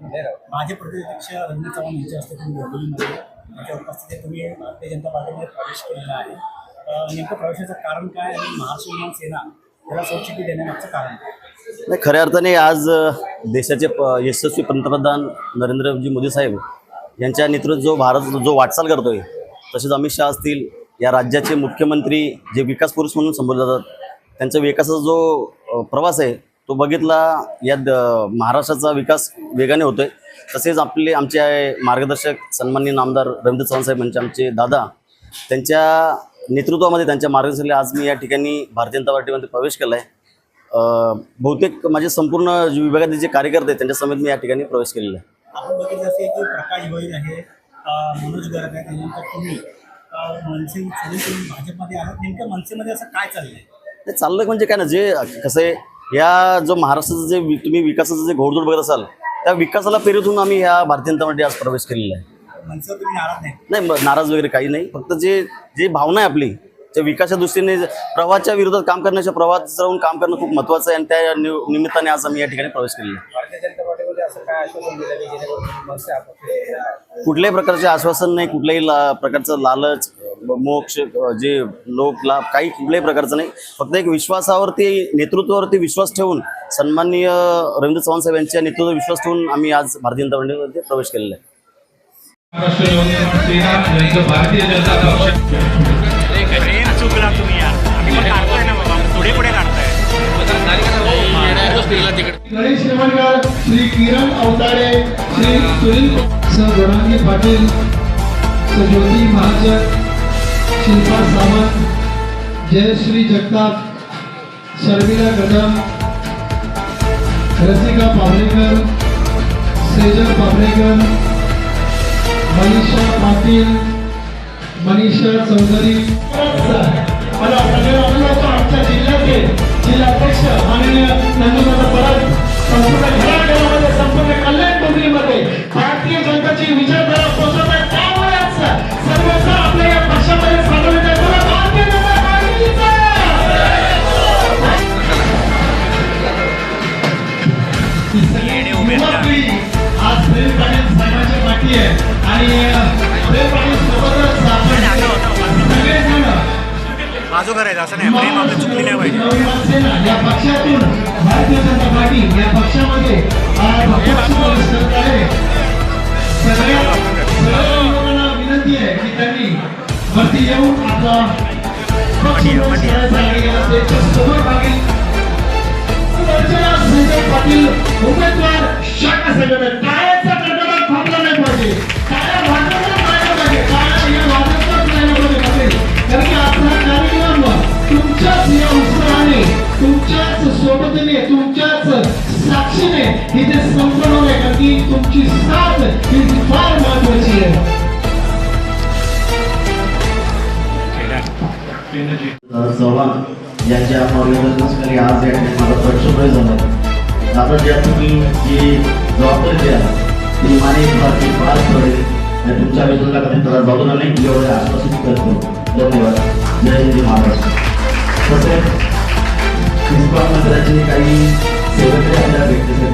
भाजप प्रदेशाध्यक्ष रवींद्र चव्हाण यांच्या हस्ते तुम्ही बोलवलीमध्ये त्यांच्या उपस्थितीत तुम्ही भारतीय जनता पार्टीमध्ये प्रवेश केलेला आहे. नेमकं प्रवेशाचं कारण काय आणि महाराष्ट्र विमान सेना त्याला स्वच्छता देण्यामागचं कारण काय? नाही, खऱ्या अर्थाने आज देशाचे यशस्वी पंतप्रधान नरेंद्रजी मोदी साहेब यांच्या नेतृत्वात जो भारत जो वाटचाल करतोय, तसेच अमित शहा असतील, या राज्याचे मुख्यमंत्री जे विकास पुरुष म्हणून संबोधले जातात, त्यांचा विकासाचा जो प्रवास आहे तो बघितला. यात महाराष्ट्राचा विकास वेगाने होतोय. तसेच आमचे मार्गदर्शक सन्माननीय नामदार रवींद्र चव्हाण साहेब यांचे आमचे दादा, त्यांच्या नेतृत्वामध्ये त्यांच्या मार्गदर्शनाखाली आज मी या ठिकाणी भारतीय जनता पार्टीमध्ये प्रवेश केला आहे. बहुतेक माझे संपूर्ण विभागातील जे कार्यकर्ते आहेत त्यांच्या समेत मी या ठिकाणी प्रवेश केलेला आहे. आपण बघितलं असेल की प्रकाश भोईर आहे, मनोज गर्ग आहे, त्यानंतर तुम्ही मनसे सोडून तुम्ही भाजपमध्ये आहात. नेमकं मनसेमध्ये असं काय चाललंय? ते चाललं म्हणजे काय ना, जे कसं आहे, या जो महाराष्ट्राचं जे तुम्ही विकासाचं जे घोडदौड बघत असाल, त्या विकासाला प्रेरित आम्ही ह्या भारतीय जनता पार्टी आज प्रवेश केलेला आहे. मनसेवर तुम्ही नाराज नाही? नाही, नाराज वगैरे काही नाही. फक्त जे भावना आहे आपली, त्या विकासाच्या दृष्टीने प्रवाहाच्या विरोधात काम करण्याच्या प्रवाहात राहून काम करणं खूप महत्त्वाचं आहे आणि त्या निमित्ताने आज आम्ही या ठिकाणी प्रवेश केलेला आहे. भारतीय जनता पार्टीमध्ये असं काय आश्वासन दिलं की जेणेकरून मनसे आपण कुठल्याही प्रकारचे आश्वासन नाही, कुठल्याही प्रकारचं लालच, मोक्ष, जे लोक लाभ, काही कुठल्याही प्रकारचं नाही. फक्त एक विश्वासावरती, नेतृत्वावरती विश्वास ठेवून, सन्माननीय रवींद्र चव्हाण साहेब यांच्या नेतृत्वावर विश्वास ठेवून आम्ही आज भारतीय जनता पार्टीमध्ये प्रवेश केलेला आहे. भारतीय जनता पक्ष चुकला तुम्ही यार, आम्ही पण काढतोय ना बाबा, पुढे काढताय. गणेश रेवणकर, श्री किरण अवताडे, श्री सुनील गोरांगी पाटील, ज्योती महाजन, शिल्पा सावंत, जयश्री जगताप, शर्मिला कदम, रसिका पाभरेकर, सेजल पाभरेकर, मनीषा पाटील, मनीषा चौधरी. मला आमच्या जिल्ह्याचे जिल्हाध्यक्ष माननीय नंदुदादा परब संपूर्ण घराघरामध्ये, संपूर्ण कल्याण डोंगरीमध्ये भारतीय जनताची विचारधारा पोहोचवतात. त्यामुळेच सर्वच आपल्या या पक्षामध्ये सामील आहेत. भारतीय जनता पार्टीचा आज प्रेम पाटील साहेबांची पार्टी आहे आणि प्रेम पाटील सोबतच आपण सगळेजण बाजू करायचं असं नाही, प्रेम आपलं चुकली नाही पाहिजे. या पक्षातून भारतीय जनता पार्टी या पक्षामध्ये सगळ्या लोकांना विनंती आहे की त्यांनी वरती येऊन आपला पक्ष सहभागी पाटील उमेदवार शाखा संघटना टाळ्याचा कडकडाट थांबला नाही पाहिजे. टाळ्या भाजपला पाहिजे पाहिजे, टाळ्या या भाजपलाच नाही पाहिजे. कारण की आपला कार्यक्रम तुमच्याच या उत्साहाने, तुमच्याच सोबतीने, तुमच्याच साक्षीने इथे संपन्न होणे, कारण की तुमची साथ ही फार महत्वाची आहे. चव्हाण यांच्या मार्गदर्शनाखाली आज या ठिकाणी माझा प्रवेश झाला. आता ज्या तुम्ही जी जबाबदारी द्या ती माने भारतीय पार पडेल आणि तुमच्या वेतनाला कधी त्रास जाऊ नाही एवढे आश्वासित करतो. धन्यवाद. जय हिंद महाराष्ट्र. तसेच मंत्र्याचे काही सेवेकरी आपल्याला भेटले.